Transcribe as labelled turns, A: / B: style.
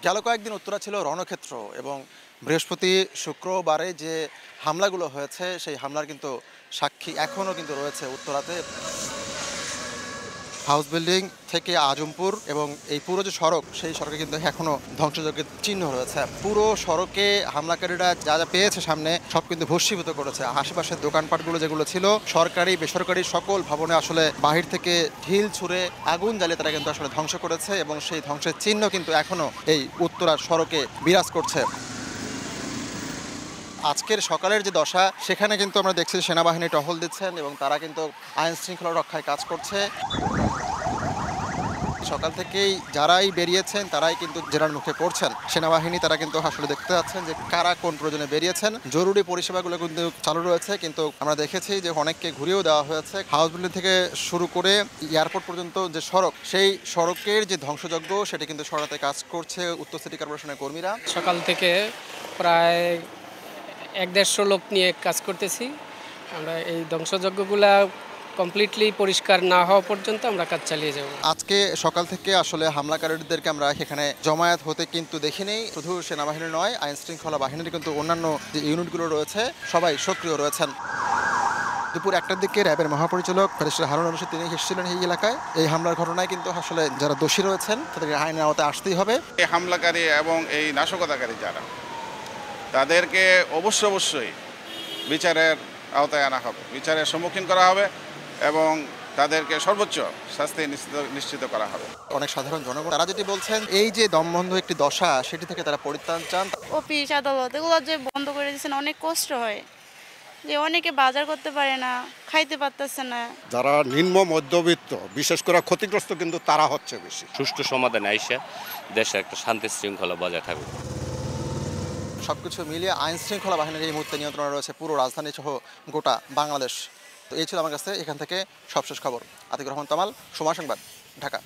A: গেল কয়েকদিন উত্তরা ছিল রণক্ষেত্র এবং বৃহস্পতি শুক্রবারে যে হামলাগুলো হয়েছে সেই হামলার কিন্তু সাক্ষী এখনও কিন্তু রয়েছে উত্তরাতে। হাউস বিল্ডিং থেকে আজমপুর এবং এই পুরো যে সড়ক সেই সড়কে কিন্তু এখনও ধ্বংসযজ্ঞের চিহ্ন রয়েছে। পুরো সড়কে হামলাকারীরা যা যা পেয়েছে সামনে সব কিন্তু ভস্মীভূত করেছে। আশেপাশের দোকানপাটগুলো যেগুলো ছিল সরকারি বেসরকারি সকল ভবনে আসলে বাহির থেকে ঢিল ছুঁড়ে আগুন জ্বালিয়ে তারা কিন্তু আসলে ধ্বংস করেছে এবং সেই ধ্বংসের চিহ্ন কিন্তু এখনও এই উত্তরার সড়কে বিরাজ করছে। আজকের সকালের যে দশা সেখানে কিন্তু আমরা দেখছি সেনাবাহিনী টহল দিচ্ছেন এবং তারা কিন্তু আইন শৃঙ্খলা রক্ষায় কাজ করছে। সকাল থেকেই যারাই বেরিয়েছেন তারাই কিন্তু জেরার মুখে পড়ছেন। সেনাবাহিনী তারা কিন্তু আসলে দেখতে যাচ্ছেন যে কারা কোন প্রয়োজনে বেরিয়েছেন। জরুরি পরিষেবাগুলো কিন্তু চালু রয়েছে, কিন্তু আমরা দেখেছি যে অনেককে ঘুরিয়েও দেওয়া হয়েছে। হাউস বিল্ডিং থেকে শুরু করে এয়ারপোর্ট পর্যন্ত যে সড়ক সেই সড়কের যে ধ্বংসযজ্ঞ সেটি কিন্তু সরাতে কাজ করছে উত্তর সিটি কর্পোরেশনের কর্মীরা।
B: সকাল থেকে প্রায় ১-১৫০ লোক নিয়ে কাজ করতেছি। আমরা এই ধ্বংসযজ্ঞগুলা কমপ্লিটলি পরিষ্কার না হওয়া পর্যন্ত আমরা কাজ চালিয়ে যাব।
A: আজকে সকাল থেকে আসলে হামলাকারীদেরকে আমরা এখানে জমায়েত হতে কিন্তু দেখিনি। শুধু সেনাবাহিনী নয়, আইন শৃঙ্খলা বাহিনীর কিন্তু অন্যান্য যে ইউনিটগুলো রয়েছে সবাই সক্রিয় রয়েছেন। দুপুর ১টার দিকে র্যাবের মহাপরিচালক ব্যারিস্টার হারুন রশিদ তিনি এসেছিলেন এই এলাকায়। এই হামলার ঘটনায় কিন্তু আসলে যারা দোষী রয়েছেন তাদেরকে আইনের আওতায় আসতেই হবে।
C: এই হামলাকারী এবং এই নাশকতাকারী যারা, তাদেরকে অবশ্যই বিচারের আওতায় আনা হবে, বিচারের সম্মুখীন করা হবে এবং তাদেরকে সর্বোচ্চ শাস্তি নিশ্চিত করা হবে।
A: অনেক সাধারণ জনগণ তারা যেটি বলছেন, এই যে দমবন্ধ একটি দশা সেটি থেকে তারা পরিত্রাণ চান।
D: অফিস আদালত এগুলো যে বন্ধ করে দিচ্ছেন অনেক কষ্ট হয়, যে অনেকে বাজার করতে পারে না, খাইতে পারতেছে না।
E: যারা নিম্ন মধ্যবিত্ত বিশেষ করে ক্ষতিগ্রস্ত কিন্তু তারা হচ্ছে বেশি।
F: সুষ্ঠু সমাধানে আইসা দেশে একটা শান্তি শৃঙ্খলা বজায় থাকবে।
A: সবকিছু মিলিয়ে আইন শৃঙ্খলা বাহিনীর এই মুহূর্তে নিয়ন্ত্রণে রয়েছে পুরো রাজধানী সহ গোটা বাংলাদেশ। তো এই ছিল আমার কাছে এখান থেকে সবশেষ খবর। আতিকুর রহমান তামাল, সময় সংবাদ, ঢাকা।